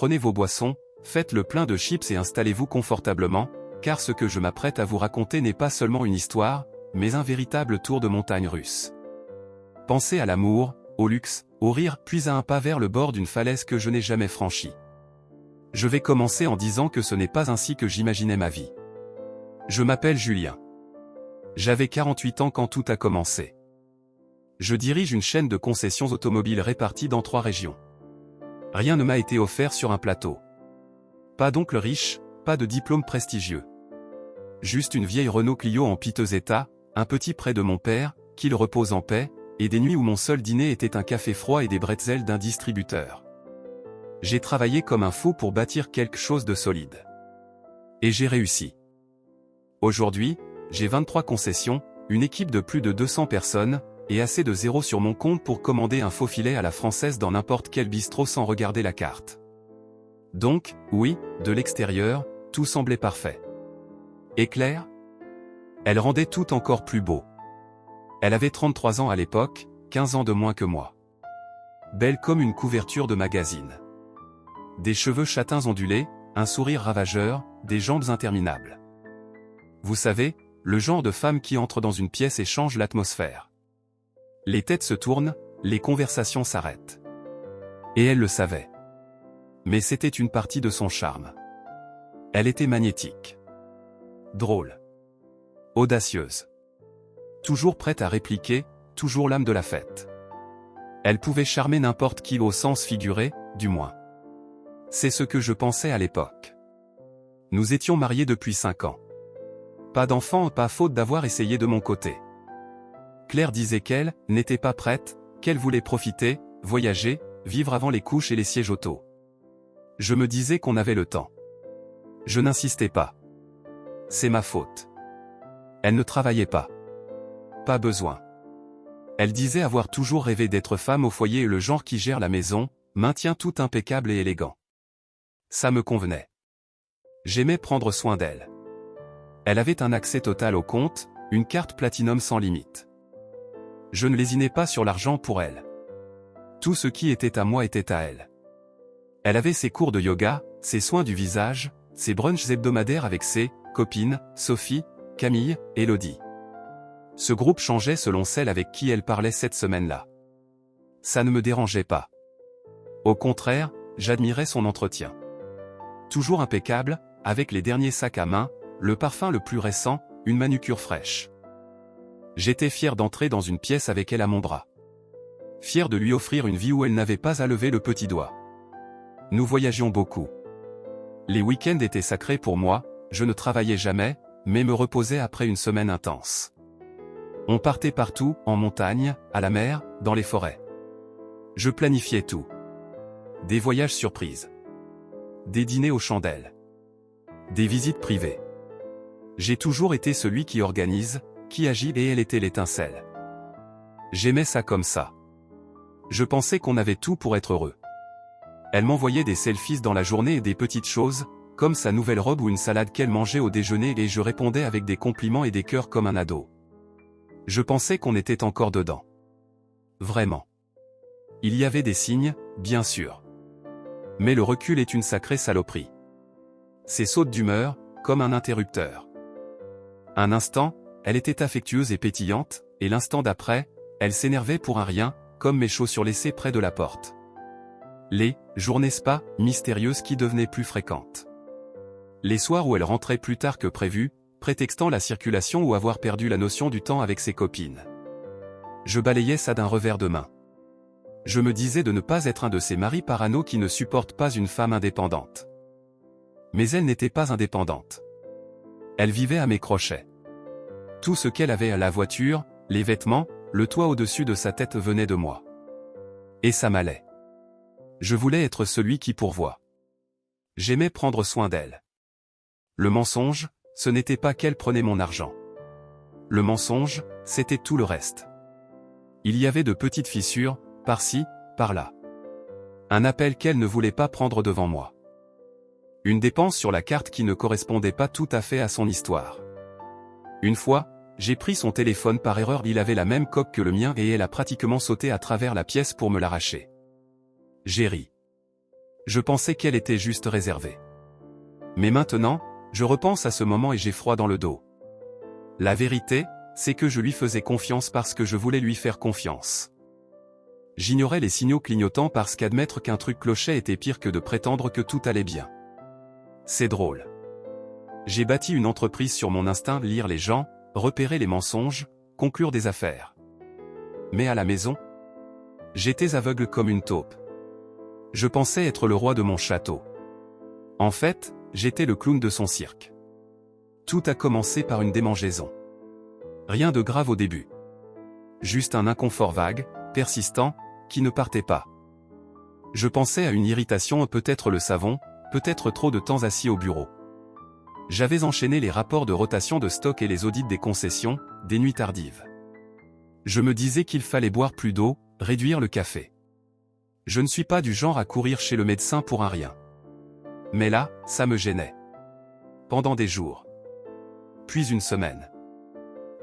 prenez vos boissons, faites le plein de chips et installez-vous confortablement, car ce que je m'apprête à vous raconter n'est pas seulement une histoire, mais un véritable tour de montagne russe. Pensez à l'amour, au luxe, au rire, puis à un pas vers le bord d'une falaise que je n'ai jamais franchie. Je vais commencer en disant que ce n'est pas ainsi que j'imaginais ma vie. Je m'appelle Julien. J'avais 48 ans quand tout a commencé. Je dirige une chaîne de concessions automobiles réparties dans 3 régions. Rien ne m'a été offert sur un plateau. Pas d'oncle riche, pas de diplôme prestigieux. Juste une vieille Renault Clio en piteux état, un petit prêt de mon père, qu'il repose en paix, et des nuits où mon seul dîner était un café froid et des bretzels d'un distributeur. J'ai travaillé comme un fou pour bâtir quelque chose de solide. Et j'ai réussi. Aujourd'hui, j'ai 23 concessions, une équipe de plus de 200 personnes, et assez de zéros sur mon compte pour commander un faux filet à la française dans n'importe quel bistrot sans regarder la carte. Donc, oui, de l'extérieur, tout semblait parfait. Et Claire ? Elle rendait tout encore plus beau. Elle avait 33 ans à l'époque, 15 ans de moins que moi. Belle comme une couverture de magazine. Des cheveux châtains ondulés, un sourire ravageur, des jambes interminables. Vous savez, le genre de femme qui entre dans une pièce et change l'atmosphère. Les têtes se tournent, les conversations s'arrêtent. Et elle le savait. Mais c'était une partie de son charme. Elle était magnétique. Drôle. Audacieuse. Toujours prête à répliquer, toujours l'âme de la fête. Elle pouvait charmer n'importe qui au sens figuré, du moins. C'est ce que je pensais à l'époque. Nous étions mariés depuis 5 ans. Pas d'enfant, pas faute d'avoir essayé de mon côté. Claire disait qu'elle n'était pas prête, qu'elle voulait profiter, voyager, vivre avant les couches et les sièges auto. Je me disais qu'on avait le temps. Je n'insistais pas. C'est ma faute. Elle ne travaillait pas. Pas besoin. Elle disait avoir toujours rêvé d'être femme au foyer et le genre qui gère la maison, maintient tout impeccable et élégant. Ça me convenait. J'aimais prendre soin d'elle. Elle avait un accès total au compte, une carte platinum sans limite. Je ne lésinais pas sur l'argent pour elle. Tout ce qui était à moi était à elle. Elle avait ses cours de yoga, ses soins du visage, ses brunchs hebdomadaires avec ses copines, Sophie, Camille, Élodie. Ce groupe changeait selon celle avec qui elle parlait cette semaine-là. Ça ne me dérangeait pas. Au contraire, j'admirais son entretien. Toujours impeccable, avec les derniers sacs à main, le parfum le plus récent, une manucure fraîche. J'étais fier d'entrer dans une pièce avec elle à mon bras. Fier de lui offrir une vie où elle n'avait pas à lever le petit doigt. Nous voyagions beaucoup. Les week-ends étaient sacrés pour moi, je ne travaillais jamais, mais me reposais après une semaine intense. On partait partout, en montagne, à la mer, dans les forêts. Je planifiais tout. Des voyages surprises. Des dîners aux chandelles. Des visites privées. J'ai toujours été celui qui organise, qui agit et elle était l'étincelle. J'aimais ça comme ça. Je pensais qu'on avait tout pour être heureux. Elle m'envoyait des selfies dans la journée et des petites choses, comme sa nouvelle robe ou une salade qu'elle mangeait au déjeuner et je répondais avec des compliments et des cœurs comme un ado. Je pensais qu'on était encore dedans. Vraiment. Il y avait des signes, bien sûr. Mais le recul est une sacrée saloperie. C'est saute d'humeur, comme un interrupteur. Un instant, elle était affectueuse et pétillante, et l'instant d'après, elle s'énervait pour un rien, comme mes chaussures laissées près de la porte. Les journées spa, mystérieuses qui devenaient plus fréquentes. Les soirs où elle rentrait plus tard que prévu, prétextant la circulation ou avoir perdu la notion du temps avec ses copines. Je balayais ça d'un revers de main. Je me disais de ne pas être un de ces maris parano qui ne supportent pas une femme indépendante. Mais elle n'était pas indépendante. Elle vivait à mes crochets. Tout ce qu'elle avait à la voiture, les vêtements, le toit au-dessus de sa tête venait de moi. Et ça m'allait. Je voulais être celui qui pourvoit. J'aimais prendre soin d'elle. Le mensonge, ce n'était pas qu'elle prenait mon argent. Le mensonge, c'était tout le reste. Il y avait de petites fissures, par-ci, par-là. Un appel qu'elle ne voulait pas prendre devant moi. Une dépense sur la carte qui ne correspondait pas tout à fait à son histoire. Une fois, j'ai pris son téléphone par erreur, il avait la même coque que le mien et elle a pratiquement sauté à travers la pièce pour me l'arracher. J'ai ri. Je pensais qu'elle était juste réservée. Mais maintenant, je repense à ce moment et j'ai froid dans le dos. La vérité, c'est que je lui faisais confiance parce que je voulais lui faire confiance. J'ignorais les signaux clignotants parce qu'admettre qu'un truc clochait était pire que de prétendre que tout allait bien. C'est drôle. J'ai bâti une entreprise sur mon instinct de lire les gens, repérer les mensonges, conclure des affaires. Mais à la maison, j'étais aveugle comme une taupe. Je pensais être le roi de mon château. En fait, j'étais le clown de son cirque. Tout a commencé par une démangeaison. Rien de grave au début. Juste un inconfort vague, persistant, qui ne partait pas. Je pensais à une irritation, peut-être le savon, peut-être trop de temps assis au bureau. J'avais enchaîné les rapports de rotation de stock et les audits des concessions, des nuits tardives. Je me disais qu'il fallait boire plus d'eau, réduire le café. Je ne suis pas du genre à courir chez le médecin pour un rien. Mais là, ça me gênait. Pendant des jours. Puis une semaine.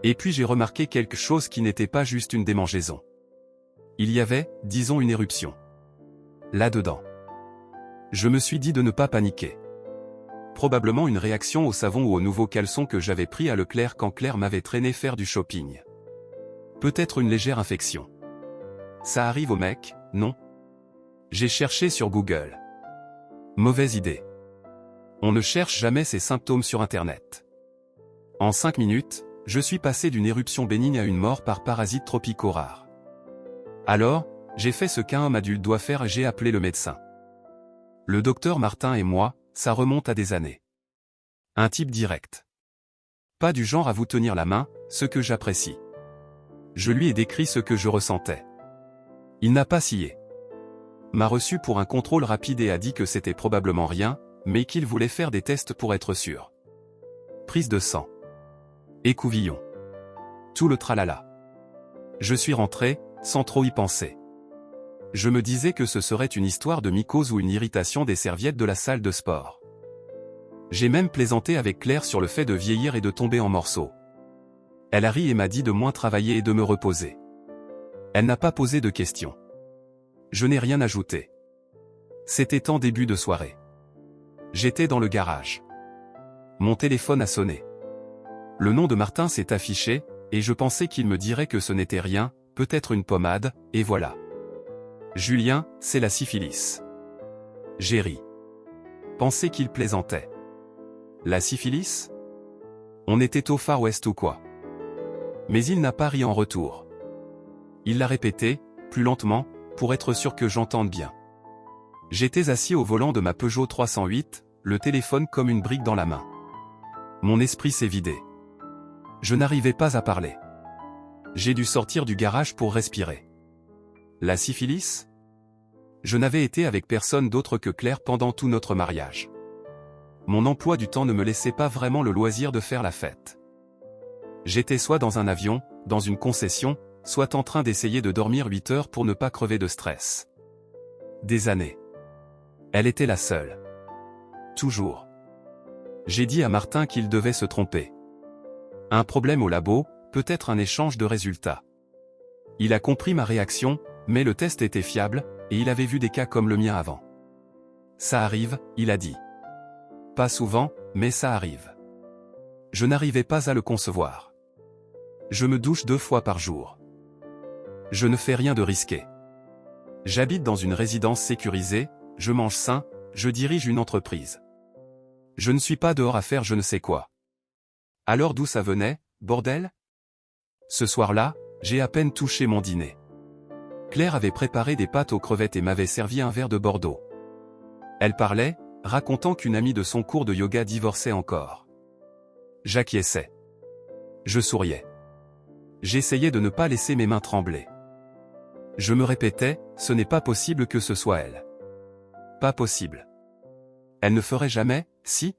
Et puis j'ai remarqué quelque chose qui n'était pas juste une démangeaison. Il y avait, disons, une éruption. Là-dedans. Je me suis dit de ne pas paniquer. Probablement une réaction au savon ou au nouveau caleçon que j'avais pris à Leclerc quand Claire m'avait traîné faire du shopping. Peut-être une légère infection. Ça arrive aux mecs, non? J'ai cherché sur Google. Mauvaise idée. On ne cherche jamais ces symptômes sur Internet. En 5 minutes, je suis passé d'une éruption bénigne à une mort par parasites tropicaux rares. Alors, j'ai fait ce qu'un homme adulte doit faire et j'ai appelé le médecin. Le docteur Martin et moi, ça remonte à des années. Un type direct. Pas du genre à vous tenir la main, ce que j'apprécie. Je lui ai décrit ce que je ressentais. Il n'a pas scié. M'a reçu pour un contrôle rapide et a dit que c'était probablement rien, mais qu'il voulait faire des tests pour être sûr. Prise de sang. Écouvillon. Tout le tralala. Je suis rentré, sans trop y penser. Je me disais que ce serait une histoire de mycose ou une irritation des serviettes de la salle de sport. J'ai même plaisanté avec Claire sur le fait de vieillir et de tomber en morceaux. Elle a ri et m'a dit de moins travailler et de me reposer. Elle n'a pas posé de questions. Je n'ai rien ajouté. C'était en début de soirée. J'étais dans le garage. Mon téléphone a sonné. Le nom de Martin s'est affiché, et je pensais qu'il me dirait que ce n'était rien, peut-être une pommade, et voilà. Julien, c'est la syphilis. J'ai ri. Pensais qu'il plaisantait. La syphilis? On était au Far West ou quoi? Mais il n'a pas ri en retour. Il l'a répété, plus lentement, pour être sûr que j'entende bien. J'étais assis au volant de ma Peugeot 308, le téléphone comme une brique dans la main. Mon esprit s'est vidé. Je n'arrivais pas à parler. J'ai dû sortir du garage pour respirer. La syphilis? Je n'avais été avec personne d'autre que Claire pendant tout notre mariage. Mon emploi du temps ne me laissait pas vraiment le loisir de faire la fête. J'étais soit dans un avion, dans une concession, soit en train d'essayer de dormir 8 heures pour ne pas crever de stress. Des années. Elle était la seule. Toujours. J'ai dit à Martin qu'il devait se tromper. Un problème au labo, peut-être un échange de résultats. Il a compris ma réaction, mais le test était fiable, et il avait vu des cas comme le mien avant. Ça arrive, il a dit. Pas souvent, mais ça arrive. Je n'arrivais pas à le concevoir. Je me douche 2 fois par jour. Je ne fais rien de risqué. J'habite dans une résidence sécurisée, je mange sain, je dirige une entreprise. Je ne suis pas dehors à faire je ne sais quoi. Alors d'où ça venait, bordel? Ce soir-là, j'ai à peine touché mon dîner. Claire avait préparé des pâtes aux crevettes et m'avait servi un verre de Bordeaux. Elle parlait, racontant qu'une amie de son cours de yoga divorçait encore. J'acquiesçais. Je souriais. J'essayais de ne pas laisser mes mains trembler. Je me répétais, ce n'est pas possible que ce soit elle. Pas possible. Elle ne ferait jamais, si?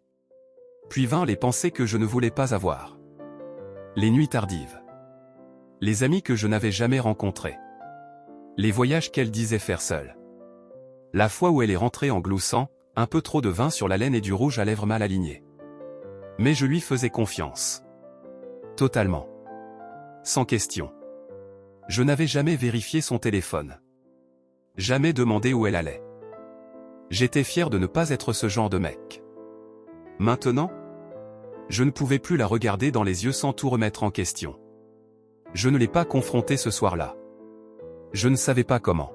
Puis vinrent les pensées que je ne voulais pas avoir. Les nuits tardives. Les amis que je n'avais jamais rencontrés. Les voyages qu'elle disait faire seule. La fois où elle est rentrée en gloussant, un peu trop de vin sur la laine et du rouge à lèvres mal aligné. Mais je lui faisais confiance. Totalement. Sans question. Je n'avais jamais vérifié son téléphone. Jamais demandé où elle allait. J'étais fier de ne pas être ce genre de mec. Maintenant, je ne pouvais plus la regarder dans les yeux sans tout remettre en question. Je ne l'ai pas confrontée ce soir-là. Je ne savais pas comment.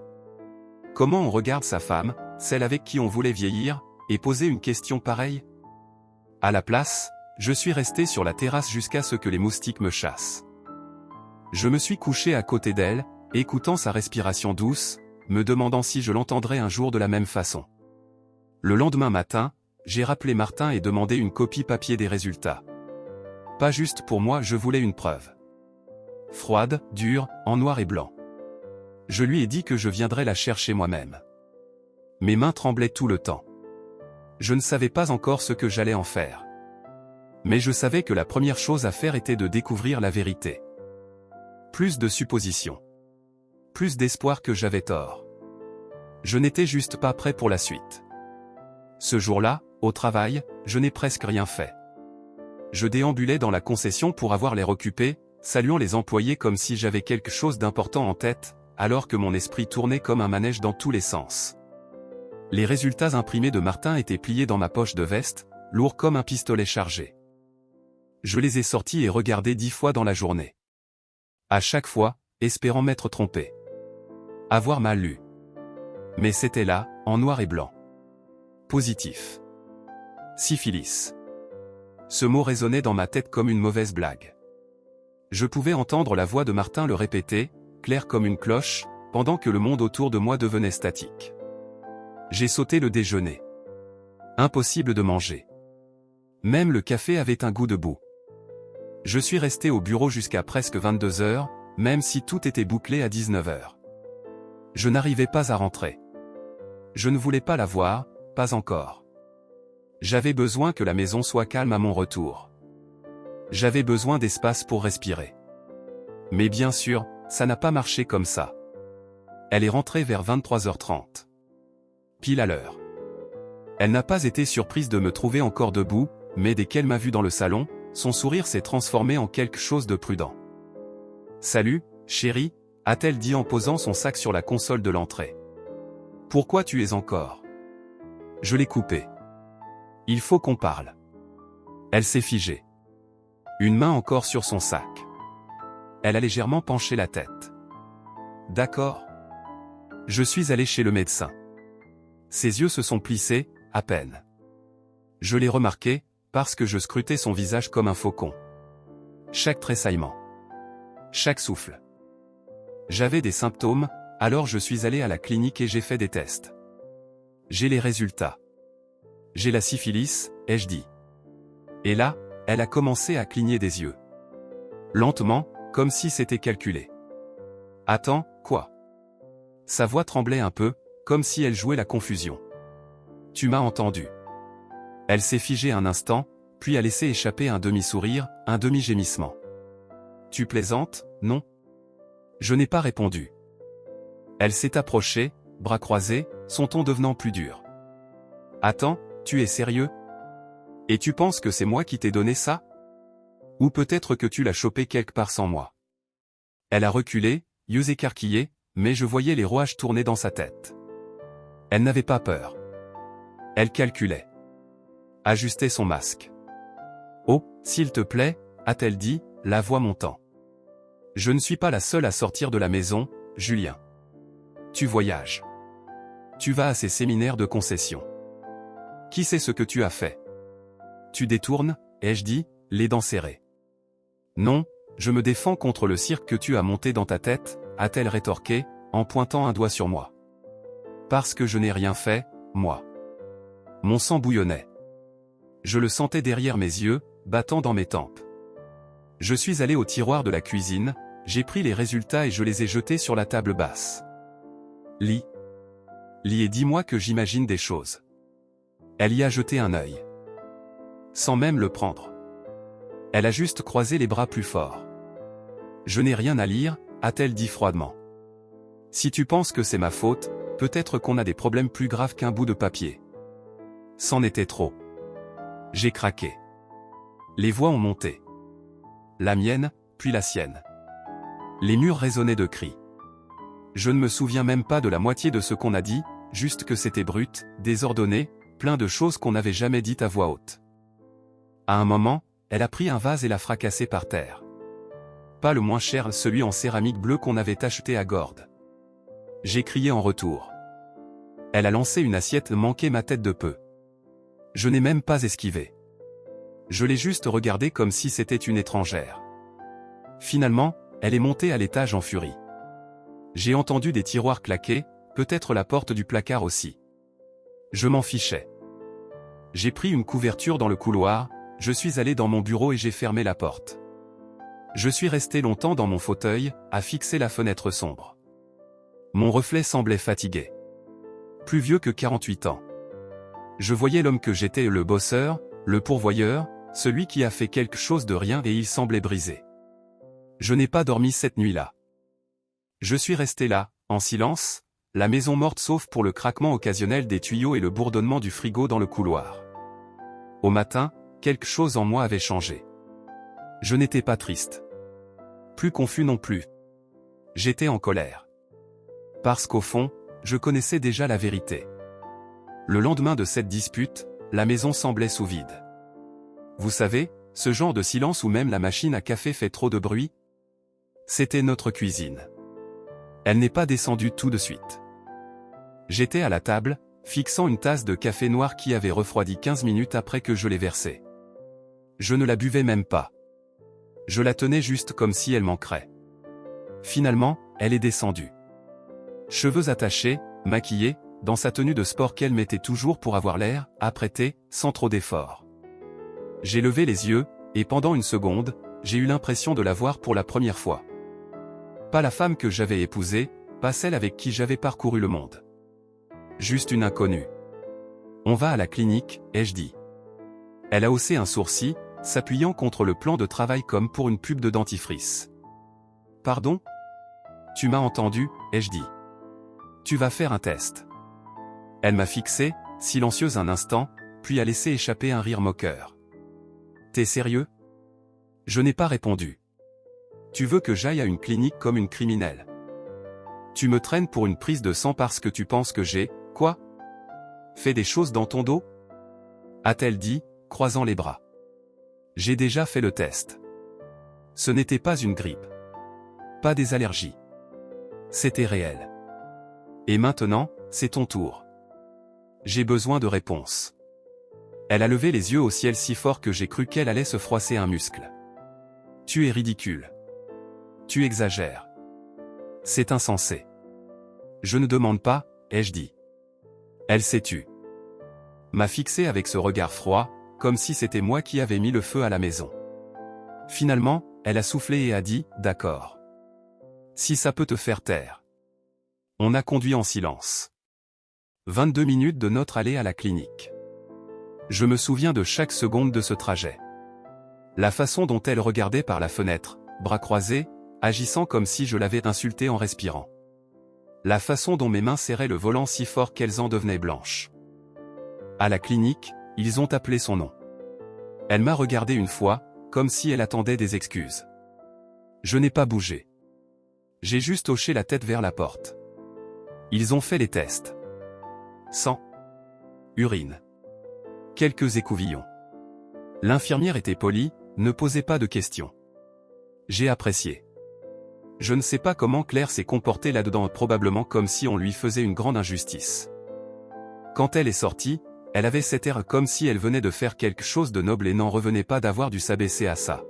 Comment on regarde sa femme, celle avec qui on voulait vieillir, et poser une question pareille? À la place, je suis resté sur la terrasse jusqu'à ce que les moustiques me chassent. Je me suis couché à côté d'elle, écoutant sa respiration douce, me demandant si je l'entendrais un jour de la même façon. Le lendemain matin, j'ai rappelé Martin et demandé une copie papier des résultats. Pas juste pour moi, je voulais une preuve. Froide, dure, en noir et blanc. Je lui ai dit que je viendrais la chercher moi-même. Mes mains tremblaient tout le temps. Je ne savais pas encore ce que j'allais en faire. Mais je savais que la première chose à faire était de découvrir la vérité. Plus de suppositions. Plus d'espoir que j'avais tort. Je n'étais juste pas prêt pour la suite. Ce jour-là, au travail, je n'ai presque rien fait. Je déambulais dans la concession pour avoir l'air occupé, saluant les employés comme si j'avais quelque chose d'important en tête, alors que mon esprit tournait comme un manège dans tous les sens. Les résultats imprimés de Martin étaient pliés dans ma poche de veste, lourds comme un pistolet chargé. Je les ai sortis et regardés 10 fois dans la journée. À chaque fois, espérant m'être trompé. Avoir mal lu. Mais c'était là, en noir et blanc. Positif. Syphilis. Ce mot résonnait dans ma tête comme une mauvaise blague. Je pouvais entendre la voix de Martin le répéter, claire comme une cloche, pendant que le monde autour de moi devenait statique. J'ai sauté le déjeuner. Impossible de manger. Même le café avait un goût de boue. Je suis resté au bureau jusqu'à presque 22 heures, même si tout était bouclé à 19 heures. Je n'arrivais pas à rentrer. Je ne voulais pas la voir, pas encore. J'avais besoin que la maison soit calme à mon retour. J'avais besoin d'espace pour respirer. Mais bien sûr, ça n'a pas marché comme ça. Elle est rentrée vers 23h30. Pile à l'heure. Elle n'a pas été surprise de me trouver encore debout, mais dès qu'elle m'a vu dans le salon, son sourire s'est transformé en quelque chose de prudent. « Salut, chérie », a-t-elle dit en posant son sac sur la console de l'entrée. « Pourquoi tu es encore ?» Je l'ai coupé. « Il faut qu'on parle. » Elle s'est figée. Une main encore sur son sac. Elle a légèrement penché la tête. « D'accord. » Je suis allé chez le médecin. Ses yeux se sont plissés, à peine. Je l'ai remarqué, parce que je scrutais son visage comme un faucon. Chaque tressaillement. Chaque souffle. J'avais des symptômes, alors je suis allé à la clinique et j'ai fait des tests. J'ai les résultats. J'ai la syphilis, ai-je dit. Et là, elle a commencé à cligner des yeux. Lentement, comme si c'était calculé. Attends, quoi? Sa voix tremblait un peu, comme si elle jouait la confusion. Tu m'as entendu. Elle s'est figée un instant, puis a laissé échapper un demi-sourire, un demi-gémissement. Tu plaisantes, non? Je n'ai pas répondu. Elle s'est approchée, bras croisés, son ton devenant plus dur. Attends, tu es sérieux? Et tu penses que c'est moi qui t'ai donné ça? Ou peut-être que tu l'as chopé quelque part sans moi? Elle a reculé, yeux écarquillés, mais je voyais les rouages tourner dans sa tête. Elle n'avait pas peur. Elle calculait. Ajustait son masque. Oh, s'il te plaît, a-t-elle dit, la voix montant. Je ne suis pas la seule à sortir de la maison, Julien. Tu voyages. Tu vas à ces séminaires de concession. Qui sait ce que tu as fait? Tu détournes, ai-je dit, les dents serrées. Non, je me défends contre le cirque que tu as monté dans ta tête, a-t-elle rétorqué, en pointant un doigt sur moi. Parce que je n'ai rien fait, moi. Mon sang bouillonnait. Je le sentais derrière mes yeux, battant dans mes tempes. Je suis allé au tiroir de la cuisine, j'ai pris les résultats et je les ai jetés sur la table basse. Lis. Lis et dis-moi que j'imagine des choses. Elle y a jeté un œil. Sans même le prendre. Elle a juste croisé les bras plus fort. Je n'ai rien à lire, a-t-elle dit froidement. Si tu penses que c'est ma faute, peut-être qu'on a des problèmes plus graves qu'un bout de papier. C'en était trop. J'ai craqué. Les voix ont monté. La mienne, puis la sienne. Les murs résonnaient de cris. Je ne me souviens même pas de la moitié de ce qu'on a dit, juste que c'était brut, désordonné, plein de choses qu'on n'avait jamais dites à voix haute. À un moment, elle a pris un vase et l'a fracassé par terre. Pas le moins cher, celui en céramique bleue qu'on avait acheté à Gordes. J'ai crié en retour. Elle a lancé une assiette, manqué ma tête de peu. Je n'ai même pas esquivé. Je l'ai juste regardée comme si c'était une étrangère. Finalement, elle est montée à l'étage en furie. J'ai entendu des tiroirs claquer, peut-être la porte du placard aussi. Je m'en fichais. J'ai pris une couverture dans le couloir, je suis allé dans mon bureau et j'ai fermé la porte. Je suis resté longtemps dans mon fauteuil, à fixer la fenêtre sombre. Mon reflet semblait fatigué. Plus vieux que 48 ans. Je voyais l'homme que j'étais, le bosseur, le pourvoyeur, celui qui a fait quelque chose de rien et il semblait brisé. Je n'ai pas dormi cette nuit-là. Je suis resté là, en silence, la maison morte sauf pour le craquement occasionnel des tuyaux et le bourdonnement du frigo dans le couloir. Au matin, quelque chose en moi avait changé. Je n'étais pas triste. Plus confus non plus. J'étais en colère. Parce qu'au fond, je connaissais déjà la vérité. Le lendemain de cette dispute, la maison semblait sous vide. Vous savez, ce genre de silence où même la machine à café fait trop de bruit? C'était notre cuisine. Elle n'est pas descendue tout de suite. J'étais à la table, fixant une tasse de café noir qui avait refroidi 15 minutes après que je l'ai versée. Je ne la buvais même pas. Je la tenais juste comme si elle manquerait. Finalement, elle est descendue. Cheveux attachés, maquillée, dans sa tenue de sport qu'elle mettait toujours pour avoir l'air apprêtée, sans trop d'efforts. J'ai levé les yeux, et pendant une seconde, j'ai eu l'impression de la voir pour la première fois. Pas la femme que j'avais épousée, pas celle avec qui j'avais parcouru le monde. Juste une inconnue. On va à la clinique, ai-je dit. Elle a haussé un sourcil, s'appuyant contre le plan de travail comme pour une pub de dentifrice. Pardon? Tu m'as entendu, ai-je dit. Tu vas faire un test. Elle m'a fixé, silencieuse un instant, puis a laissé échapper un rire moqueur. T'es sérieux? Je n'ai pas répondu. Tu veux que j'aille à une clinique comme une criminelle? Tu me traînes pour une prise de sang parce que tu penses que j'ai, quoi? Fait des choses dans ton dos? A-t-elle dit, croisant les bras. J'ai déjà fait le test. Ce n'était pas une grippe. Pas des allergies. C'était réel. Et maintenant, c'est ton tour. J'ai besoin de réponses. Elle a levé les yeux au ciel si fort que j'ai cru qu'elle allait se froisser un muscle. Tu es ridicule. Tu exagères. C'est insensé. Je ne demande pas, ai-je dit. Elle s'est tue. M'a fixé avec ce regard froid, comme si c'était moi qui avais mis le feu à la maison. Finalement, elle a soufflé et a dit, d'accord. Si ça peut te faire taire. On a conduit en silence. 22 minutes de notre allée à la clinique. Je me souviens de chaque seconde de ce trajet. La façon dont elle regardait par la fenêtre, bras croisés, agissant comme si je l'avais insultée en respirant. La façon dont mes mains serraient le volant si fort qu'elles en devenaient blanches. À la clinique, ils ont appelé son nom. Elle m'a regardé une fois, comme si elle attendait des excuses. Je n'ai pas bougé. J'ai juste hoché la tête vers la porte. Ils ont fait les tests. Sang. Urine. Quelques écouvillons. L'infirmière était polie, ne posait pas de questions. J'ai apprécié. Je ne sais pas comment Claire s'est comportée là-dedans, probablement comme si on lui faisait une grande injustice. Quand elle est sortie, elle avait cet air comme si elle venait de faire quelque chose de noble et n'en revenait pas d'avoir dû s'abaisser à ça.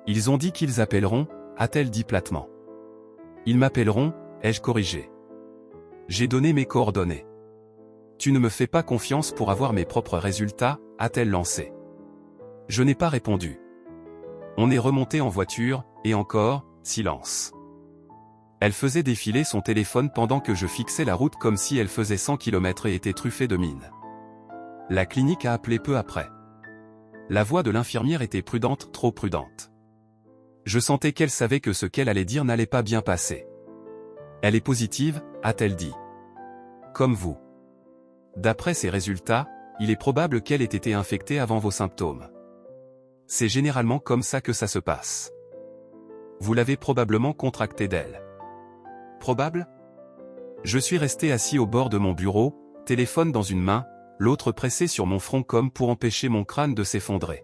Ils ont dit qu'ils appelleront, a-t-elle dit platement. Ils m'appelleront, ai-je corrigé. J'ai donné mes coordonnées. Tu ne me fais pas confiance pour avoir mes propres résultats, a-t-elle lancé. Je n'ai pas répondu. On est remonté en voiture, et encore, silence. Elle faisait défiler son téléphone pendant que je fixais la route comme si elle faisait 100 km et était truffée de mines. La clinique a appelé peu après. La voix de l'infirmière était prudente, trop prudente. Je sentais qu'elle savait que ce qu'elle allait dire n'allait pas bien passer. Elle est positive, a-t-elle dit. Comme vous. D'après ses résultats, il est probable qu'elle ait été infectée avant vos symptômes. C'est généralement comme ça que ça se passe. Vous l'avez probablement contracté d'elle. Probable? Je suis resté assis au bord de mon bureau, téléphone dans une main, l'autre pressé sur mon front comme pour empêcher mon crâne de s'effondrer.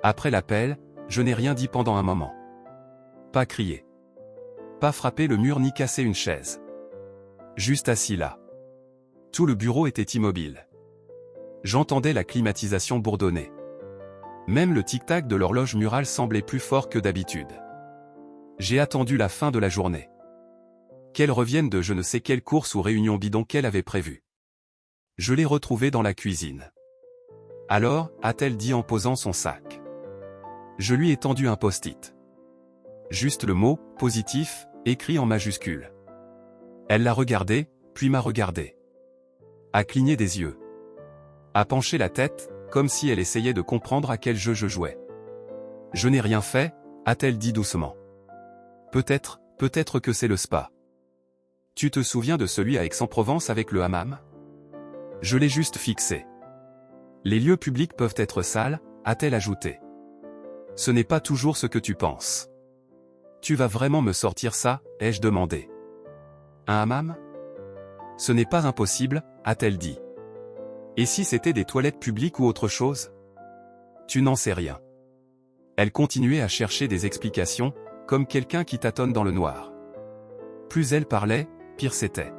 Après l'appel, je n'ai rien dit pendant un moment. Pas crié. Pas frappé le mur ni cassé une chaise. Juste assis là. Tout le bureau était immobile. J'entendais la climatisation bourdonner. Même le tic-tac de l'horloge murale semblait plus fort que d'habitude. J'ai attendu la fin de la journée. Qu'elle revienne de je ne sais quelle course ou réunion bidon qu'elle avait prévue. Je l'ai retrouvée dans la cuisine. Alors, a-t-elle dit en posant son sac. Je lui ai tendu un post-it. Juste le mot « positif » écrit en majuscule. Elle l'a regardé, puis m'a regardé. A cligné des yeux. A penché la tête, comme si elle essayait de comprendre à quel jeu je jouais. Je n'ai rien fait, a-t-elle dit doucement. Peut-être que c'est le spa. Tu te souviens de celui à Aix-en-Provence avec le hammam? Je l'ai juste fixé. Les lieux publics peuvent être sales, a-t-elle ajouté. Ce n'est pas toujours ce que tu penses. Tu vas vraiment me sortir ça, ai-je demandé. Un hammam? Ce n'est pas impossible, a-t-elle dit. Et si c'était des toilettes publiques ou autre chose? Tu n'en sais rien. Elle continuait à chercher des explications, comme quelqu'un qui tâtonne dans le noir. Plus elle parlait, pire c'était.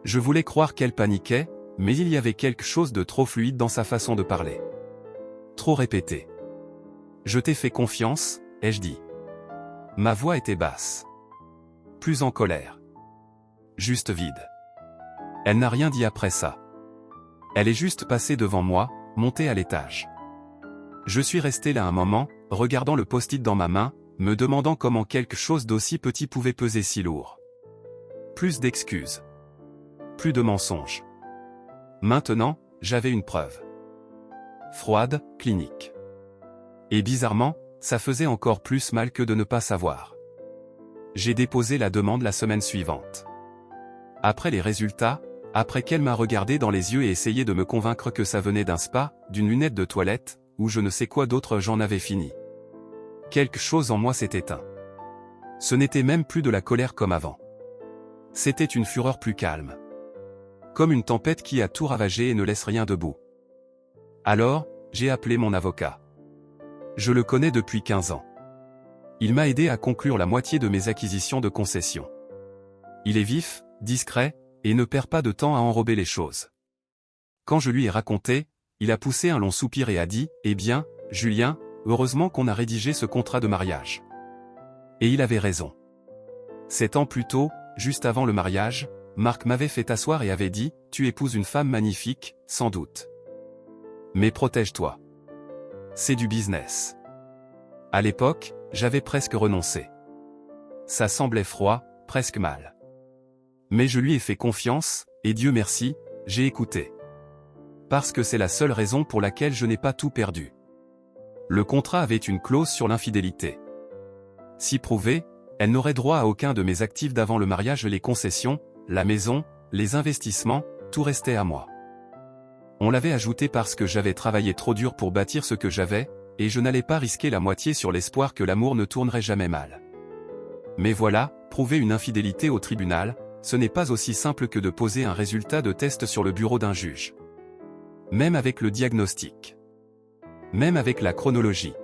Je voulais croire qu'elle paniquait, mais il y avait quelque chose de trop fluide dans sa façon de parler. Trop répété. Je t'ai fait confiance, ai-je dit. Ma voix était basse. Plus en colère. Juste vide. Elle n'a rien dit après ça. Elle est juste passée devant moi, montée à l'étage. Je suis resté là un moment, regardant le post-it dans ma main, me demandant comment quelque chose d'aussi petit pouvait peser si lourd. Plus d'excuses. Plus de mensonges. Maintenant, j'avais une preuve. Froide, clinique. Et bizarrement, ça faisait encore plus mal que de ne pas savoir. J'ai déposé la demande la semaine suivante. Après les résultats, après qu'elle m'a regardé dans les yeux et essayé de me convaincre que ça venait d'un spa, d'une lunette de toilette, ou je ne sais quoi d'autre, j'en avais fini. Quelque chose en moi s'est éteint. Ce n'était même plus de la colère comme avant. C'était une fureur plus calme. Comme une tempête qui a tout ravagé et ne laisse rien debout. Alors, j'ai appelé mon avocat. Je le connais depuis 15 ans. Il m'a aidé à conclure la moitié de mes acquisitions de concessions. Il est vif, discret, et ne perd pas de temps à enrober les choses. Quand je lui ai raconté, il a poussé un long soupir et a dit « Eh bien, Julien, heureusement qu'on a rédigé ce contrat de mariage. » Et il avait raison. 7 ans plus tôt, juste avant le mariage, Marc m'avait fait asseoir et avait dit « Tu épouses une femme magnifique, sans doute. Mais protège-toi. C'est du business. » À l'époque, j'avais presque renoncé. Ça semblait froid, presque mal. Mais je lui ai fait confiance, et Dieu merci, j'ai écouté. Parce que c'est la seule raison pour laquelle je n'ai pas tout perdu. Le contrat avait une clause sur l'infidélité. Si prouvée, elle n'aurait droit à aucun de mes actifs d'avant le mariage, les concessions, la maison, les investissements, tout restait à moi. On l'avait ajouté parce que j'avais travaillé trop dur pour bâtir ce que j'avais, et je n'allais pas risquer la moitié sur l'espoir que l'amour ne tournerait jamais mal. Mais voilà, prouver une infidélité au tribunal, ce n'est pas aussi simple que de poser un résultat de test sur le bureau d'un juge. Même avec le diagnostic. Même avec la chronologie.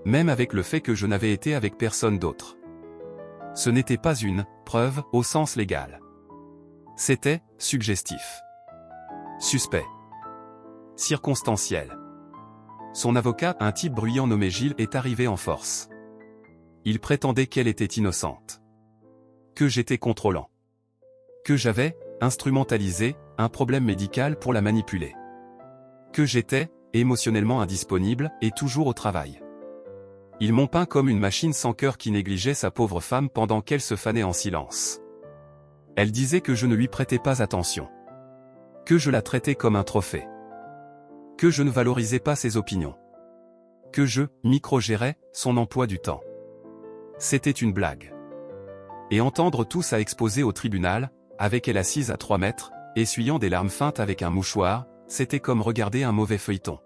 Même avec le fait que je n'avais été avec personne d'autre. Ce n'était pas une preuve au sens légal. C'était suggestif. Suspect. Circonstanciel. Son avocat, un type bruyant nommé Gilles, est arrivé en force. Il prétendait qu'elle était innocente. Que j'étais contrôlant. Que j'avais instrumentalisé un problème médical pour la manipuler. Que j'étais émotionnellement indisponible et toujours au travail. Ils m'ont peint comme une machine sans cœur qui négligeait sa pauvre femme pendant qu'elle se fanait en silence. Elle disait que je ne lui prêtais pas attention. Que je la traitais comme un trophée. Que je ne valorisais pas ses opinions. Que je micro-gérais son emploi du temps. C'était une blague. Et entendre tout ça exposé au tribunal, avec elle assise à 3 mètres, essuyant des larmes feintes avec un mouchoir, c'était comme regarder un mauvais feuilleton.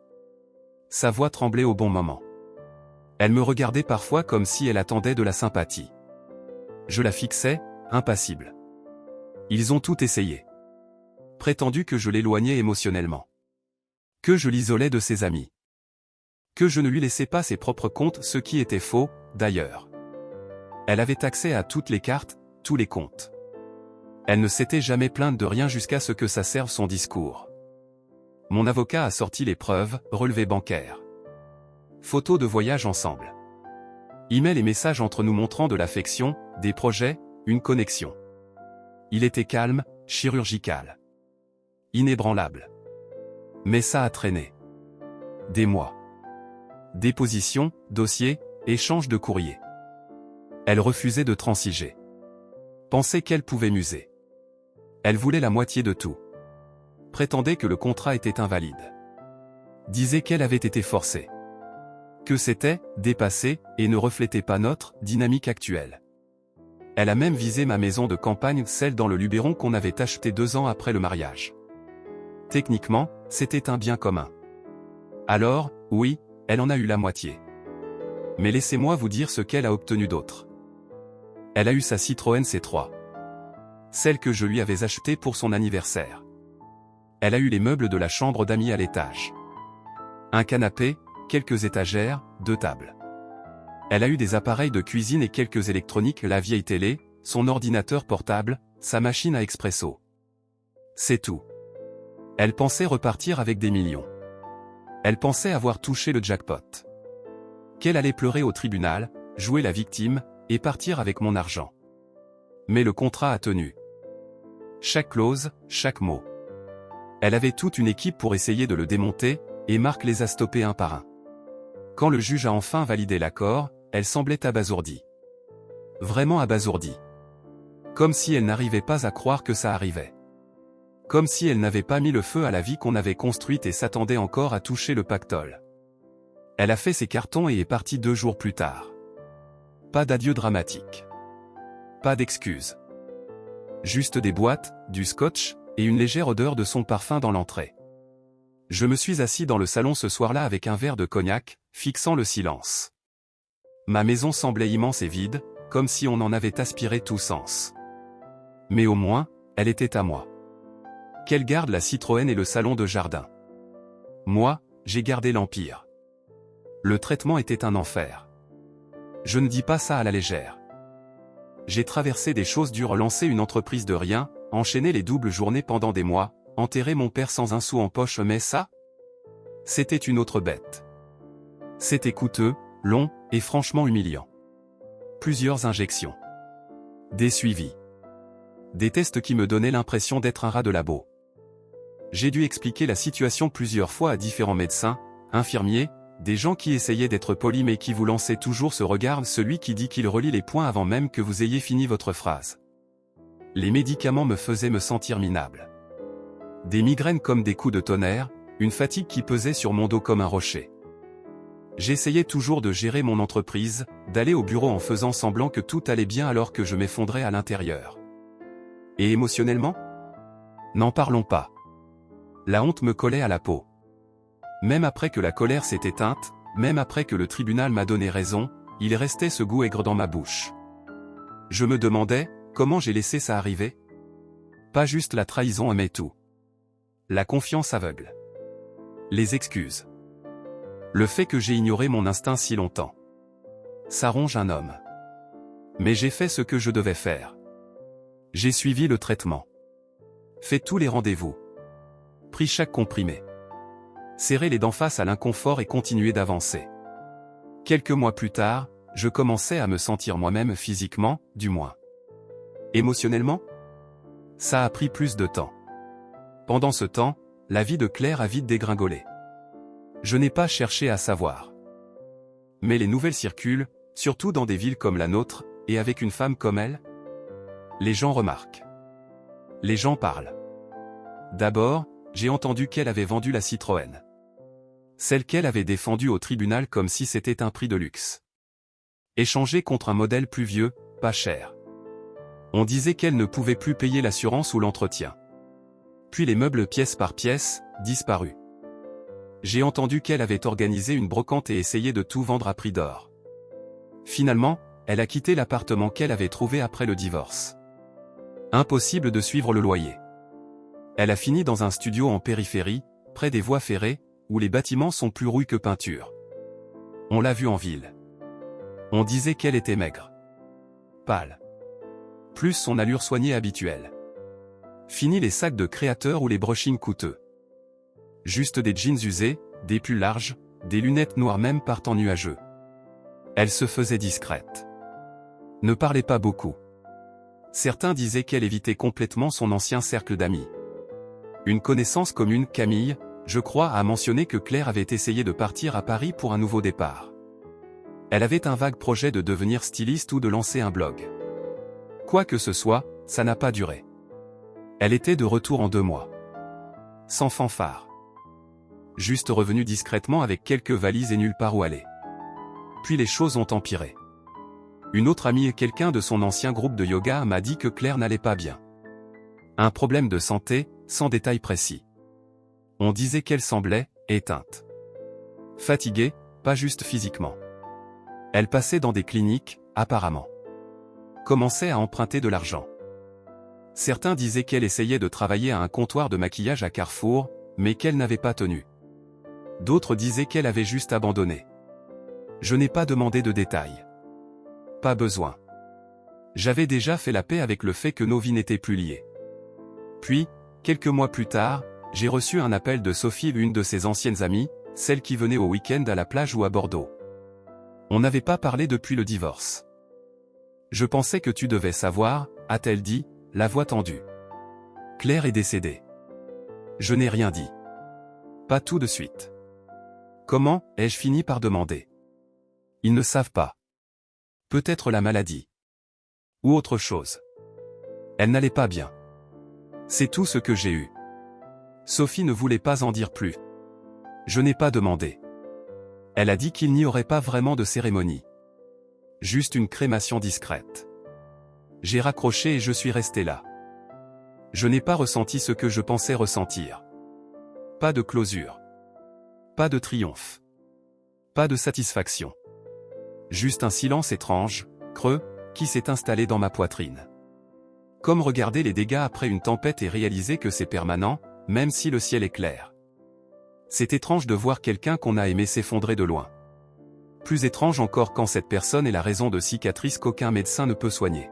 Sa voix tremblait au bon moment. Elle me regardait parfois comme si elle attendait de la sympathie. Je la fixais, impassible. Ils ont tout essayé. Prétendu que je l'éloignais émotionnellement. Que je l'isolais de ses amis. Que je ne lui laissais pas ses propres comptes, ce qui était faux, d'ailleurs. Elle avait accès à toutes les cartes, tous les comptes. Elle ne s'était jamais plainte de rien jusqu'à ce que ça serve son discours. Mon avocat a sorti les preuves, relevés bancaires. Photos de voyage ensemble. Emails et messages entre nous montrant de l'affection, des projets, une connexion. Il était calme, chirurgical. Inébranlable. Mais ça a traîné. Des mois. Déposition, dossier, échange de courrier. Elle refusait de transiger. Pensait qu'elle pouvait muser. Elle voulait la moitié de tout. Prétendait que le contrat était invalide. Disait qu'elle avait été forcée. Que c'était, dépassé, et ne reflétait pas notre dynamique actuelle. Elle a même visé ma maison de campagne, celle dans le Luberon qu'on avait achetée 2 ans après le mariage. Techniquement, c'était un bien commun. Alors, oui, elle en a eu la moitié. Mais laissez-moi vous dire ce qu'elle a obtenu d'autre. Elle a eu sa Citroën C3. Celle que je lui avais achetée pour son anniversaire. Elle a eu les meubles de la chambre d'amis à l'étage. Un canapé, quelques étagères, 2 tables. Elle a eu des appareils de cuisine et quelques électroniques, la vieille télé, son ordinateur portable, sa machine à expresso. C'est tout. Elle pensait repartir avec des millions. Elle pensait avoir touché le jackpot. Qu'elle allait pleurer au tribunal, jouer la victime, et partir avec mon argent. Mais le contrat a tenu. Chaque clause, chaque mot. Elle avait toute une équipe pour essayer de le démonter, et Marc les a stoppés un par un. Quand le juge a enfin validé l'accord, elle semblait abasourdie. Vraiment abasourdie. Comme si elle n'arrivait pas à croire que ça arrivait. Comme si elle n'avait pas mis le feu à la vie qu'on avait construite et s'attendait encore à toucher le pactole. Elle a fait ses cartons et est partie 2 jours plus tard. Pas d'adieu dramatique. Pas d'excuses. Juste des boîtes, du scotch, et une légère odeur de son parfum dans l'entrée. Je me suis assis dans le salon ce soir-là avec un verre de cognac, fixant le silence. Ma maison semblait immense et vide, comme si on en avait aspiré tout sens. Mais au moins, elle était à moi. Qu'elle garde la Citroën et le salon de jardin. Moi, j'ai gardé l'Empire. Le traitement était un enfer. Je ne dis pas ça à la légère. J'ai traversé des choses dures, lancé une entreprise de rien, enchaîné les doubles journées pendant des mois, enterré mon père sans un sou en poche, mais ça, c'était une autre bête. C'était coûteux, long, et franchement humiliant. Plusieurs injections. Des suivis. Des tests qui me donnaient l'impression d'être un rat de labo. J'ai dû expliquer la situation plusieurs fois à différents médecins, infirmiers, des gens qui essayaient d'être polis mais qui vous lançaient toujours ce regard, celui qui dit qu'il relie les points avant même que vous ayez fini votre phrase. Les médicaments me faisaient me sentir minable. Des migraines comme des coups de tonnerre, une fatigue qui pesait sur mon dos comme un rocher. J'essayais toujours de gérer mon entreprise, d'aller au bureau en faisant semblant que tout allait bien alors que je m'effondrais à l'intérieur. Et émotionnellement ? N'en parlons pas. La honte me collait à la peau. Même après que la colère s'est éteinte, même après que le tribunal m'a donné raison, il restait ce goût aigre dans ma bouche. Je me demandais, comment j'ai laissé ça arriver ? Pas juste la trahison mais tout. La confiance aveugle. Les excuses. Le fait que j'ai ignoré mon instinct si longtemps. Ça ronge un homme. Mais j'ai fait ce que je devais faire. J'ai suivi le traitement. Fait tous les rendez-vous. Pris chaque comprimé. Serré les dents face à l'inconfort et continué d'avancer. Quelques mois plus tard, je commençais à me sentir moi-même physiquement, du moins. Émotionnellement ? Ça a pris plus de temps. Pendant ce temps, la vie de Claire a vite dégringolé. Je n'ai pas cherché à savoir. Mais les nouvelles circulent, surtout dans des villes comme la nôtre, et avec une femme comme elle. Les gens remarquent. Les gens parlent. D'abord, j'ai entendu qu'elle avait vendu la Citroën. Celle qu'elle avait défendue au tribunal comme si c'était un prix de luxe. Échangé contre un modèle plus vieux, pas cher. On disait qu'elle ne pouvait plus payer l'assurance ou l'entretien. Puis les meubles pièce par pièce, disparus. J'ai entendu qu'elle avait organisé une brocante et essayé de tout vendre à prix d'or. Finalement, elle a quitté l'appartement qu'elle avait trouvé après le divorce. Impossible de suivre le loyer. Elle a fini dans un studio en périphérie, près des voies ferrées, où les bâtiments sont plus rouillés que peinture. On l'a vue en ville. On disait qu'elle était maigre. Pâle. Plus son allure soignée habituelle. Fini les sacs de créateurs ou les brushings coûteux. Juste des jeans usés, des pulls larges, des lunettes noires même par temps nuageux. Elle se faisait discrète. Ne parlait pas beaucoup. Certains disaient qu'elle évitait complètement son ancien cercle d'amis. Une connaissance commune, Camille, je crois, a mentionné que Claire avait essayé de partir à Paris pour un nouveau départ. Elle avait un vague projet de devenir styliste ou de lancer un blog. Quoi que ce soit, ça n'a pas duré. Elle était de retour en 2 mois. Sans fanfare. Juste revenue discrètement avec quelques valises et nulle part où aller. Puis les choses ont empiré. Une autre amie et quelqu'un de son ancien groupe de yoga m'a dit que Claire n'allait pas bien. Un problème de santé, sans détails précis. On disait qu'elle semblait éteinte. Fatiguée, pas juste physiquement. Elle passait dans des cliniques, apparemment. Commençait à emprunter de l'argent. Certains disaient qu'elle essayait de travailler à un comptoir de maquillage à Carrefour, mais qu'elle n'avait pas tenu. D'autres disaient qu'elle avait juste abandonné. Je n'ai pas demandé de détails. Pas besoin. J'avais déjà fait la paix avec le fait que nos vies n'étaient plus liées. Puis, quelques mois plus tard, j'ai reçu un appel de Sophie, une de ses anciennes amies, celle qui venait au week-end à la plage ou à Bordeaux. On n'avait pas parlé depuis le divorce. Je pensais que tu devais savoir, a-t-elle dit, la voix tendue. Claire est décédée. Je n'ai rien dit. Pas tout de suite. Comment, ai-je fini par demander. Ils ne savent pas. Peut-être la maladie. Ou autre chose. Elle n'allait pas bien. C'est tout ce que j'ai eu. Sophie ne voulait pas en dire plus. Je n'ai pas demandé. Elle a dit qu'il n'y aurait pas vraiment de cérémonie. Juste une crémation discrète. J'ai raccroché et je suis resté là. Je n'ai pas ressenti ce que je pensais ressentir. Pas de closure. Pas de triomphe. Pas de satisfaction. Juste un silence étrange, creux, qui s'est installé dans ma poitrine. Comme regarder les dégâts après une tempête et réaliser que c'est permanent, même si le ciel est clair. C'est étrange de voir quelqu'un qu'on a aimé s'effondrer de loin. Plus étrange encore quand cette personne est la raison de cicatrices qu'aucun médecin ne peut soigner.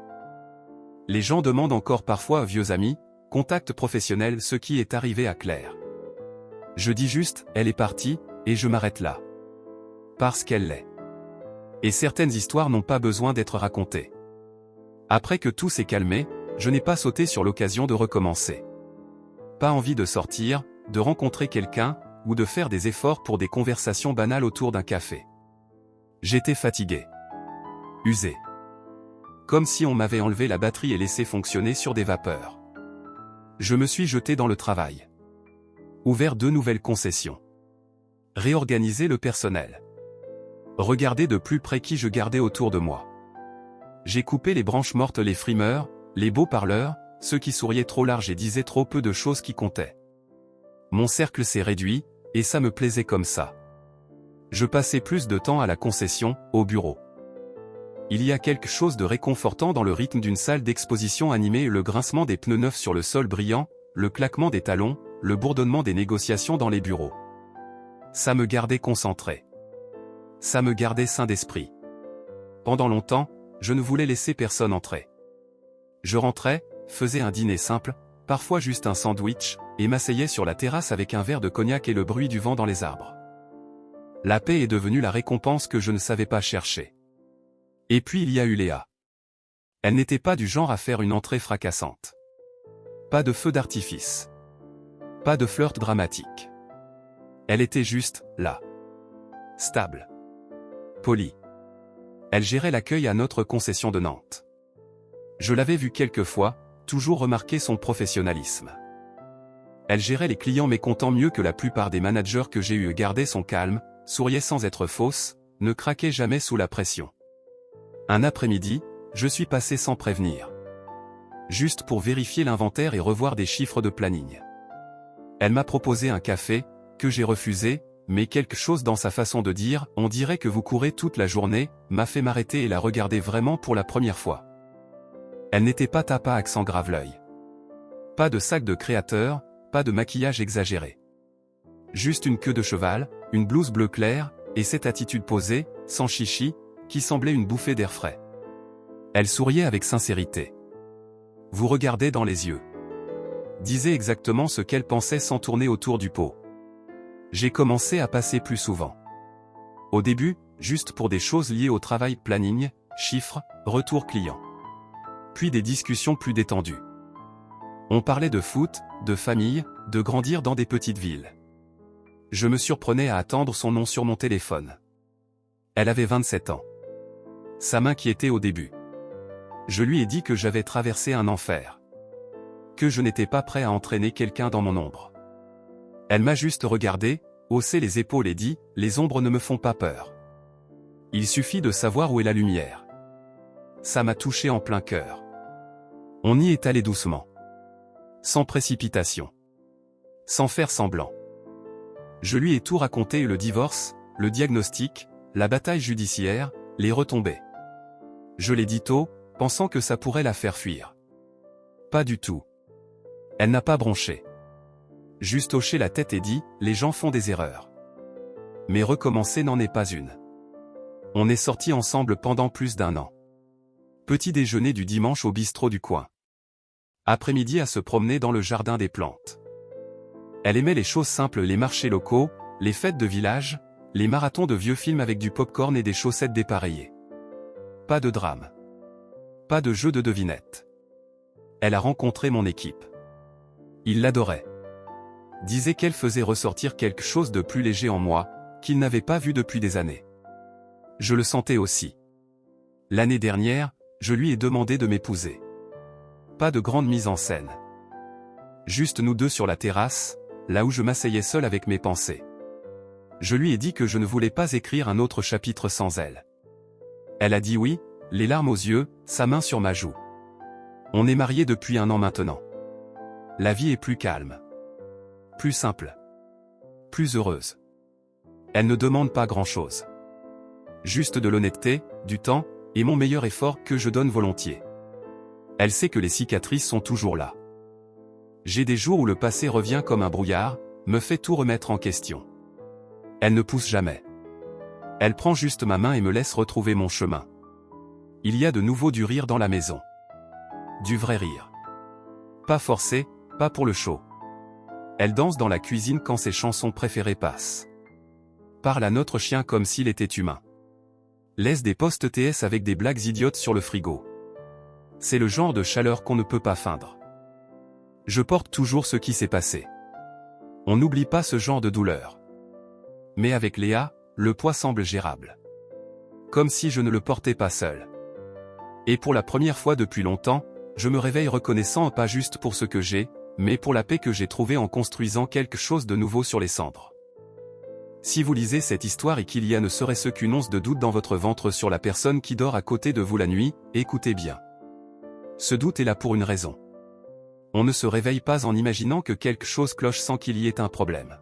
Les gens demandent encore parfois à vieux amis, contacts professionnels, ce qui est arrivé à Claire. Je dis juste, elle est partie, et je m'arrête là. Parce qu'elle l'est. Et certaines histoires n'ont pas besoin d'être racontées. Après que tout s'est calmé, je n'ai pas sauté sur l'occasion de recommencer. Pas envie de sortir, de rencontrer quelqu'un, ou de faire des efforts pour des conversations banales autour d'un café. J'étais fatigué. Usé. Comme si on m'avait enlevé la batterie et laissé fonctionner sur des vapeurs. Je me suis jeté dans le travail. Ouvert 2 nouvelles concessions. Réorganiser le personnel. Regarder de plus près qui je gardais autour de moi. J'ai coupé les branches mortes, les frimeurs, les beaux parleurs, ceux qui souriaient trop large et disaient trop peu de choses qui comptaient. Mon cercle s'est réduit, et ça me plaisait comme ça. Je passais plus de temps à la concession, au bureau. Il y a quelque chose de réconfortant dans le rythme d'une salle d'exposition animée, le grincement des pneus neufs sur le sol brillant, le claquement des talons, le bourdonnement des négociations dans les bureaux. Ça me gardait concentré. Ça me gardait sain d'esprit. Pendant longtemps, je ne voulais laisser personne entrer. Je rentrais, faisais un dîner simple, parfois juste un sandwich, et m'asseyais sur la terrasse avec un verre de cognac et le bruit du vent dans les arbres. La paix est devenue la récompense que je ne savais pas chercher. Et puis il y a eu Léa. Elle n'était pas du genre à faire une entrée fracassante. Pas de feu d'artifice. Pas de flirt dramatique. Elle était juste, là. Stable. Polie. Elle gérait l'accueil à notre concession de Nantes. Je l'avais vue quelques fois, toujours remarqué son professionnalisme. Elle gérait les clients mécontents mieux que la plupart des managers que j'ai eu, gardait son calme, souriait sans être fausse, ne craquait jamais sous la pression. Un après-midi, je suis passé sans prévenir. Juste pour vérifier l'inventaire et revoir des chiffres de planning. Elle m'a proposé un café, que j'ai refusé, mais quelque chose dans sa façon de dire « on dirait que vous courez toute la journée » m'a fait m'arrêter et la regarder vraiment pour la première fois. Elle n'était pas tapa accent grave l'œil. Pas de sac de créateur, pas de maquillage exagéré. Juste une queue de cheval, une blouse bleu clair, et cette attitude posée, sans chichi, qui semblait une bouffée d'air frais. Elle souriait avec sincérité. Vous regardez dans les yeux. Disait exactement ce qu'elle pensait sans tourner autour du pot. J'ai commencé à passer plus souvent. Au début, juste pour des choses liées au travail, planning, chiffres, retour client. Puis des discussions plus détendues. On parlait de foot, de famille, de grandir dans des petites villes. Je me surprenais à attendre son nom sur mon téléphone. Elle avait 27 ans. Ça m'inquiétait au début. Je lui ai dit que j'avais traversé un enfer. Que je n'étais pas prêt à entraîner quelqu'un dans mon ombre. Elle m'a juste regardé, haussé les épaules et dit « Les ombres ne me font pas peur. Il suffit de savoir où est la lumière. » Ça m'a touché en plein cœur. On y est allé doucement. Sans précipitation. Sans faire semblant. Je lui ai tout raconté, le divorce, le diagnostic, la bataille judiciaire, les retombées. Je l'ai dit tôt, pensant que ça pourrait la faire fuir. Pas du tout. Elle n'a pas bronché. Juste hoché la tête et dit, les gens font des erreurs. Mais recommencer n'en est pas une. On est sortis ensemble pendant plus d'1 an. Petit déjeuner du dimanche au bistrot du coin. Après-midi à se promener dans le jardin des plantes. Elle aimait les choses simples, les marchés locaux, les fêtes de village, les marathons de vieux films avec du popcorn et des chaussettes dépareillées. Pas de drame. Pas de jeu de devinettes. Elle a rencontré mon équipe. Il l'adorait. Disait qu'elle faisait ressortir quelque chose de plus léger en moi, qu'il n'avait pas vu depuis des années. Je le sentais aussi. L'année dernière, je lui ai demandé de m'épouser. Pas de grande mise en scène. Juste nous deux sur la terrasse, là où je m'asseyais seul avec mes pensées. Je lui ai dit que je ne voulais pas écrire un autre chapitre sans elle. Elle a dit oui, les larmes aux yeux, sa main sur ma joue. On est mariés depuis 1 an maintenant. La vie est plus calme. Plus simple. Plus heureuse. Elle ne demande pas grand-chose. Juste de l'honnêteté, du temps, et mon meilleur effort que je donne volontiers. Elle sait que les cicatrices sont toujours là. J'ai des jours où le passé revient comme un brouillard, me fait tout remettre en question. Elle ne pousse jamais. Elle prend juste ma main et me laisse retrouver mon chemin. Il y a de nouveau du rire dans la maison. Du vrai rire. Pas forcé, pas pour le show. Elle danse dans la cuisine quand ses chansons préférées passent. Parle à notre chien comme s'il était humain. Laisse des posts TS avec des blagues idiotes sur le frigo. C'est le genre de chaleur qu'on ne peut pas feindre. Je porte toujours ce qui s'est passé. On n'oublie pas ce genre de douleur. Mais avec Léa, le poids semble gérable. Comme si je ne le portais pas seul. Et pour la première fois depuis longtemps, je me réveille reconnaissant pas juste pour ce que j'ai, mais pour la paix que j'ai trouvée en construisant quelque chose de nouveau sur les cendres. Si vous lisez cette histoire et qu'il y a ne serait-ce qu'une once de doute dans votre ventre sur la personne qui dort à côté de vous la nuit, écoutez bien. Ce doute est là pour une raison. On ne se réveille pas en imaginant que quelque chose cloche sans qu'il y ait un problème.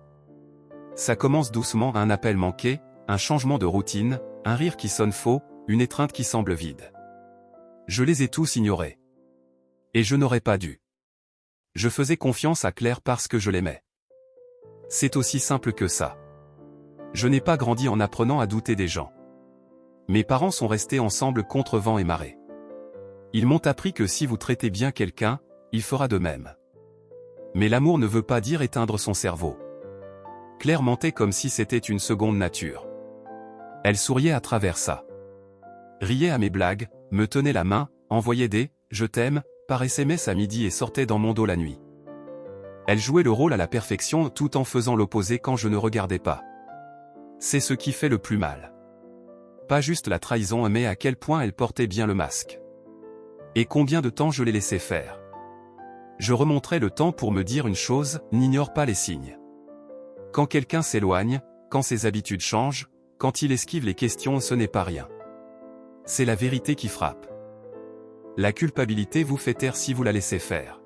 Ça commence doucement, un appel manqué, un changement de routine, un rire qui sonne faux, une étreinte qui semble vide. Je les ai tous ignorés. Et je n'aurais pas dû. Je faisais confiance à Claire parce que je l'aimais. C'est aussi simple que ça. Je n'ai pas grandi en apprenant à douter des gens. Mes parents sont restés ensemble contre vent et marée. Ils m'ont appris que si vous traitez bien quelqu'un, il fera de même. Mais l'amour ne veut pas dire éteindre son cerveau. Claire mentait comme si c'était une seconde nature. Elle souriait à travers ça. Riait à mes blagues, me tenait la main, envoyait des « je t'aime » par SMS à midi et sortait dans mon dos la nuit. Elle jouait le rôle à la perfection tout en faisant l'opposé quand je ne regardais pas. C'est ce qui fait le plus mal. Pas juste la trahison, mais à quel point elle portait bien le masque. Et combien de temps je l'ai laissé faire. Je remonterai le temps pour me dire une chose, n'ignore pas les signes. Quand quelqu'un s'éloigne, quand ses habitudes changent, quand il esquive les questions, ce n'est pas rien. C'est la vérité qui frappe. La culpabilité vous fait taire si vous la laissez faire.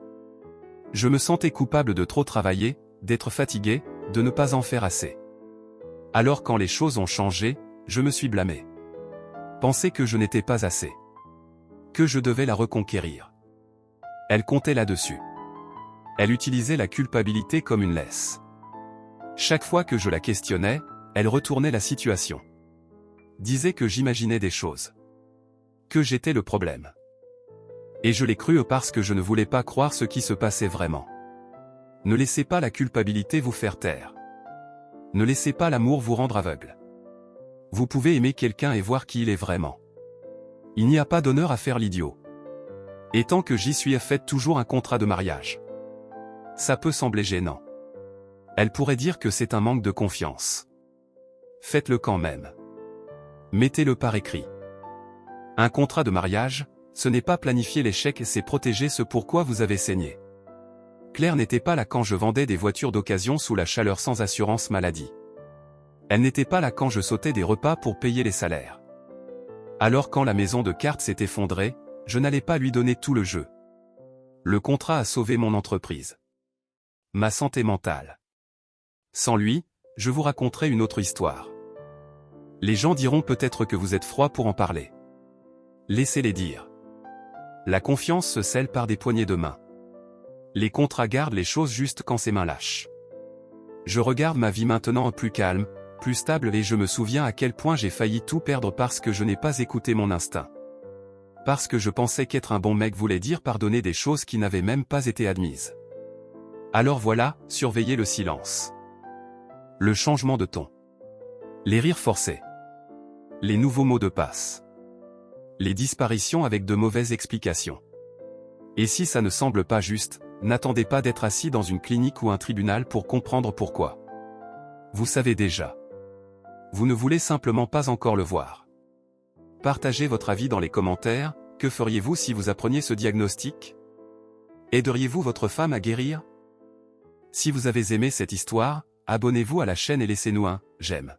Je me sentais coupable de trop travailler, d'être fatigué, de ne pas en faire assez. Alors quand les choses ont changé, je me suis blâmé. Pensais que je n'étais pas assez. Que je devais la reconquérir. Elle comptait là-dessus. Elle utilisait la culpabilité comme une laisse. Chaque fois que je la questionnais, elle retournait la situation. Disait que j'imaginais des choses. Que j'étais le problème. Et je l'ai cru parce que je ne voulais pas croire ce qui se passait vraiment. Ne laissez pas la culpabilité vous faire taire. Ne laissez pas l'amour vous rendre aveugle. Vous pouvez aimer quelqu'un et voir qui il est vraiment. Il n'y a pas d'honneur à faire l'idiot. Et tant que j'y suis, faites toujours un contrat de mariage. Ça peut sembler gênant. Elle pourrait dire que c'est un manque de confiance. Faites-le quand même. Mettez-le par écrit. Un contrat de mariage, ce n'est pas planifier l'échec, c'est protéger ce pourquoi vous avez saigné. Claire n'était pas là quand je vendais des voitures d'occasion sous la chaleur sans assurance maladie. Elle n'était pas là quand je sautais des repas pour payer les salaires. Alors quand la maison de cartes s'est effondrée, je n'allais pas lui donner tout le jeu. Le contrat a sauvé mon entreprise. Ma santé mentale. Sans lui, je vous raconterai une autre histoire. Les gens diront peut-être que vous êtes froid pour en parler. Laissez-les dire. La confiance se scelle par des poignées de main. Les contrats gardent les choses justes quand ses mains lâchent. Je regarde ma vie maintenant plus calme, plus stable et je me souviens à quel point j'ai failli tout perdre parce que je n'ai pas écouté mon instinct. Parce que je pensais qu'être un bon mec voulait dire pardonner des choses qui n'avaient même pas été admises. Alors voilà, surveillez le silence. Le changement de ton. Les rires forcés. Les nouveaux mots de passe. Les disparitions avec de mauvaises explications. Et si ça ne semble pas juste, n'attendez pas d'être assis dans une clinique ou un tribunal pour comprendre pourquoi. Vous savez déjà. Vous ne voulez simplement pas encore le voir. Partagez votre avis dans les commentaires. Que feriez-vous si vous appreniez ce diagnostic? Aideriez-vous votre femme à guérir? Si vous avez aimé cette histoire, abonnez-vous à la chaîne et laissez-nous un « j'aime ».